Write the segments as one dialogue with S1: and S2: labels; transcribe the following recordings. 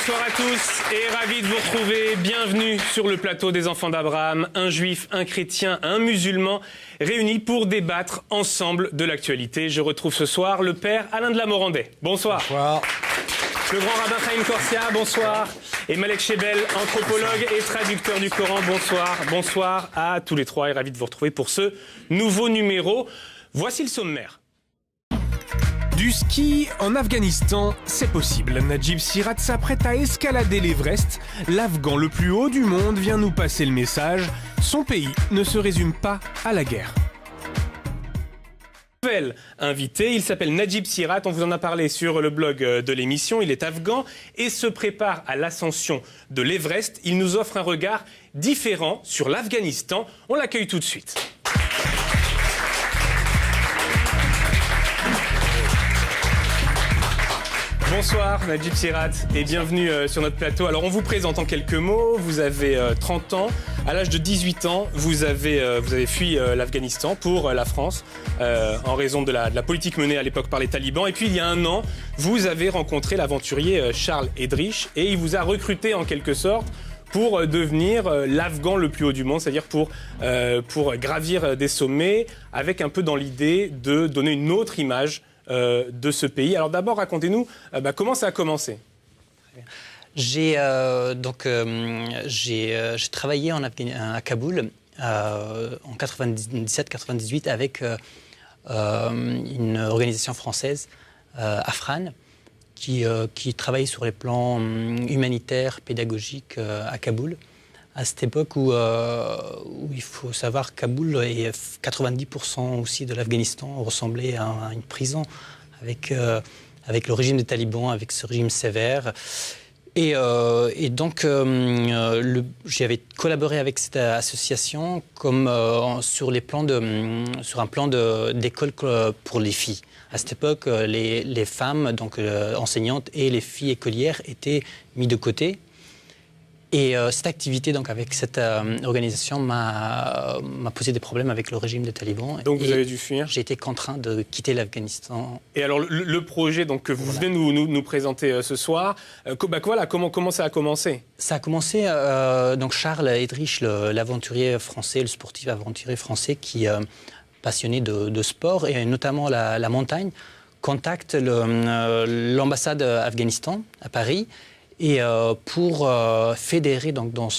S1: Bonsoir à tous et ravi de vous retrouver. Bienvenue sur le plateau des Enfants d'Abraham. Un juif, un chrétien, un musulman réunis pour débattre ensemble de l'actualité. Je retrouve ce soir le père Alain de la Morandais. Bonsoir.
S2: Bonsoir.
S1: Le grand rabbin Chaim Corsia, bonsoir. Et Malek Shebel, anthropologue et traducteur du Coran, bonsoir. Bonsoir à tous les trois et ravi de vous retrouver pour ce nouveau numéro. Voici le sommaire. Du ski en Afghanistan, c'est possible. Najib Sirat s'apprête à escalader l'Everest. L'Afghan le plus haut du monde vient nous passer le message. Son pays ne se résume pas à la guerre. Nouvel invité, il s'appelle Najib Sirat, on vous en a parlé sur le blog de l'émission, il est afghan et se prépare à l'ascension de l'Everest. Il nous offre un regard différent sur l'Afghanistan. On l'accueille tout de suite. Bonsoir Najib Sirat et bienvenue sur notre plateau. Alors on vous présente en quelques mots, vous avez 30 ans, à l'âge de 18 ans vous avez fui l'Afghanistan pour la France en raison de la politique menée à l'époque par les talibans. Et puis il y a un an, vous avez rencontré l'aventurier Charles Edrich et il vous a recruté en quelque sorte pour devenir l'Afghan le plus haut du monde, c'est-à-dire pour gravir des sommets avec un peu dans l'idée de donner une autre image de ce pays. Alors d'abord, racontez-nous comment ça a commencé.
S3: J'ai travaillé à Kaboul en 97-98 avec une organisation française, Afran, qui travaillait sur les plans humanitaires, pédagogiques à Kaboul. À cette époque où il faut savoir que Kaboul et 90% aussi de l'Afghanistan ressemblaient à une prison avec le régime des talibans, avec ce régime sévère. Et donc, j'avais collaboré avec cette association comme sur un plan d'école pour les filles. À cette époque, les femmes, donc enseignantes, et les filles écolières étaient mises de côté. Et cette activité, donc, avec cette organisation, m'a posé des problèmes avec le régime des talibans.
S1: Donc vous avez dû fuir.
S3: J'ai été contraint de quitter l'Afghanistan.
S1: Et alors le projet donc, que vous venez nous présenter ce soir, comment ça a commencé ?
S3: Ça a commencé, donc Charles Edrich, l'aventurier français, le sportif aventurier français qui est passionné de sport et notamment la montagne, contacte l'ambassade d'Afghanistan à Paris. Et pour fédérer donc, dans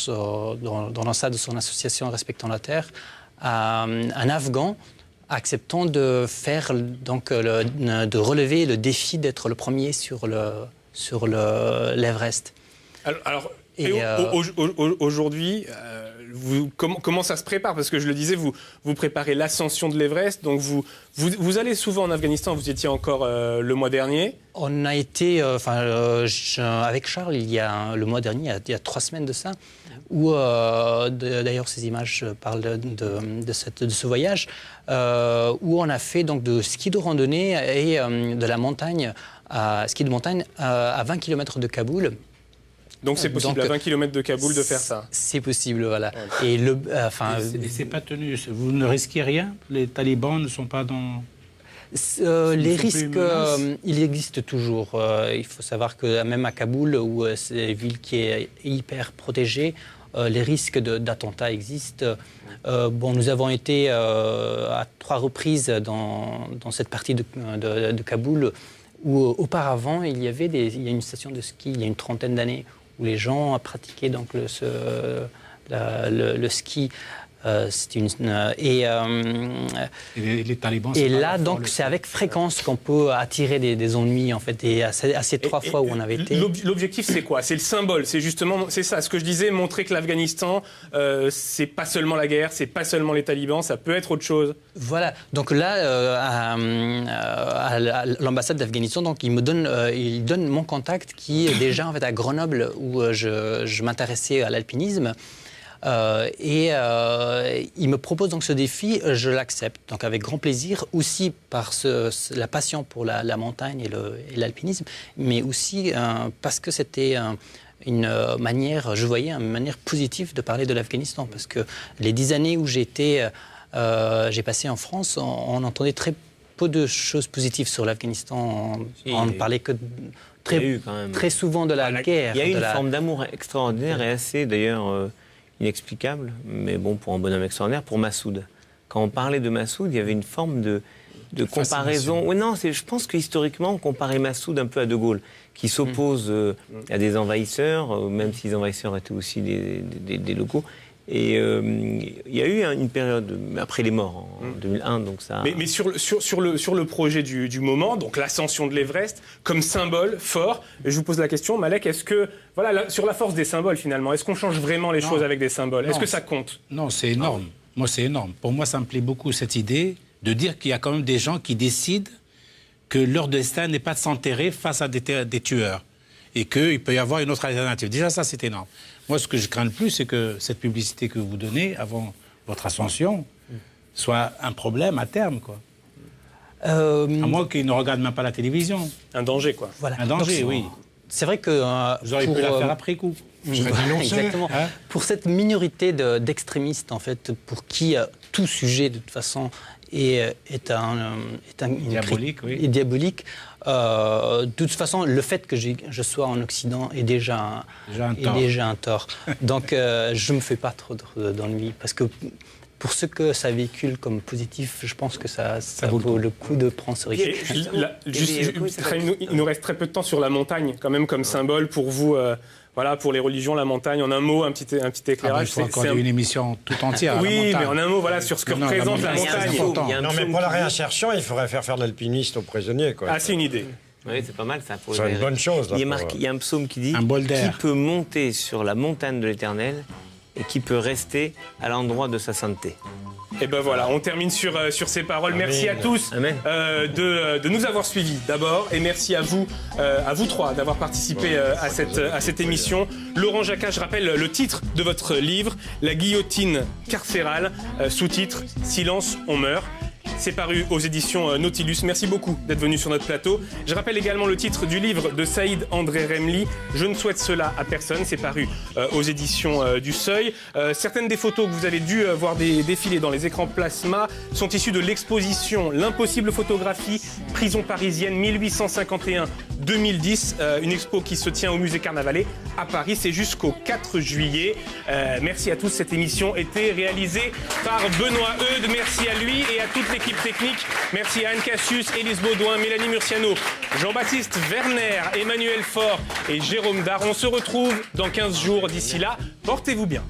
S3: l'enceinte de son association Respectant la Terre, un Afghan acceptant de relever le défi d'être le premier sur l'Everest.
S1: Alors aujourd'hui, comment ça se prépare ? Parce que je le disais, vous préparez l'ascension de l'Everest, donc vous allez souvent en Afghanistan, vous y étiez encore le mois dernier.
S3: On a été, avec Charles, le mois dernier, il y a 3 semaines de ça, où d'ailleurs ces images parlent de ce voyage, où on a fait donc de ski de randonnée et de la montagne, ski de montagne à 20 km de Kaboul.
S1: Donc c'est possible, à 20 km de Kaboul, de faire ça.
S3: C'est possible, voilà.
S2: Ouais. Et c'est pas tenu, vous ne risquez rien ? Les talibans ne sont pas dans...
S3: les risques, il existe toujours. Il faut savoir que même à Kaboul, où c'est une ville qui est hyper protégée, les risques d'attentats existent. Nous avons été à 3 reprises dans cette partie de Kaboul, où auparavant, il y a une station de ski, il y a une 30aine d'années, où les gens pratiquaient donc le ski.
S2: Les talibans.
S3: Et là, donc, c'est avec fréquence qu'on peut attirer des ennuis, en fait. Et à ces 3 fois où on avait été.
S1: L'objectif, c'est quoi ? C'est le symbole. C'est justement, c'est ça. Ce que je disais, montrer que l'Afghanistan, c'est pas seulement la guerre, c'est pas seulement les talibans, ça peut être autre chose.
S3: Voilà. Donc là, à l'ambassade d'Afghanistan, donc il donne mon contact qui est déjà en fait à Grenoble où je m'intéressais à l'alpinisme. Il me propose donc ce défi, je l'accepte donc avec grand plaisir, aussi par la passion pour la montagne et l'alpinisme, mais aussi parce que c'était une manière, je voyais une manière positive de parler de l'Afghanistan, parce que les 10 années où j'ai passé en France, on entendait très peu de choses positives sur l'Afghanistan, on ne parlait que très souvent de la guerre.
S4: Il y a eu une forme d'amour extraordinaire et assez, d'ailleurs, inexplicable, mais bon, pour un bonhomme extraordinaire, pour Massoud. Quand on parlait de Massoud, il y avait une forme de comparaison. Oui, non, je pense que historiquement, on comparait Massoud un peu à De Gaulle, qui s'oppose à des envahisseurs, même si les envahisseurs étaient aussi des locaux. Et il y a eu une période, après les morts, en 2001, donc ça...
S1: Mais sur le projet du moment, donc l'ascension de l'Everest, comme symbole fort, je vous pose la question, Malek, est-ce que, sur la force des symboles finalement, est-ce qu'on change vraiment les choses avec des symboles? Est-ce que ça compte?
S2: Non, c'est énorme. Moi, c'est énorme. Pour moi, ça me plaît beaucoup, cette idée de dire qu'il y a quand même des gens qui décident que leur destin n'est pas de s'enterrer face à des tueurs et qu'il peut y avoir une autre alternative. Déjà, ça, c'est énorme. Moi, ce que je crains le plus, c'est que cette publicité que vous donnez avant votre ascension soit un problème à terme, quoi. À moins qu'ils ne regardent même pas la télévision.
S1: Un danger, quoi.
S3: Voilà.
S2: Un danger, oui.
S3: C'est vrai que...
S2: vous auriez pu la faire après coup.
S3: Exactement.
S2: Hein?
S3: Pour cette minorité d'extrémistes, en fait, pour qui tout sujet, de toute façon, est
S2: diabolique, oui.
S3: diabolique. De toute façon, le fait que je sois en Occident est déjà un tort. Donc, je ne me fais pas trop d'ennuis. Parce que pour ce que ça véhicule comme positif, je pense que ça vaut le coup de prendre ce risque.
S1: Il nous reste très peu de temps sur la montagne, quand même, comme symbole pour vous. Pour les religions, la montagne, en un mot, un petit éclairage.
S2: Il faut encore une émission tout entière.
S1: Oui, mais en un mot, sur ce que représente la montagne.
S5: Non, mais pour la réinsertion, il faudrait faire de l'alpiniste aux prisonniers, quoi.
S1: Ah, c'est une idée.
S4: Oui, c'est pas mal, ça.
S5: C'est une bonne chose. Là,
S4: il y a un psaume qui dit
S2: un bol d'air.
S4: Qui peut monter sur la montagne de l'Éternel et qui peut rester à l'endroit de sa sainteté.
S1: Et ben voilà, on termine sur ces paroles. Amen. Merci à tous de nous avoir suivis d'abord, et merci à vous trois d'avoir participé à cette émission. Laurent Jacquat, je rappelle le titre de votre livre, La guillotine carcérale, sous-titre Silence, on meurt. C'est paru aux éditions Nautilus. Merci beaucoup d'être venu sur notre plateau. Je rappelle également le titre du livre de Saïd André Remli, Je ne souhaite cela à personne. C'est paru aux éditions du Seuil. Certaines des photos que vous avez dû voir défiler dans les écrans plasma sont issues de l'exposition L'impossible photographie, prison parisienne 1851-2010. Une expo qui se tient au musée Carnavalet à Paris. C'est jusqu'au 4 juillet. Merci à tous. Cette émission était réalisée par Benoît Eudes. Merci à lui et à toute l'équipe technique. Merci à Anne Cassius, Élise Baudouin, Mélanie Murciano, Jean-Baptiste Werner, Emmanuel Faure et Jérôme Dard. On se retrouve dans 15 jours. D'ici là, portez-vous bien.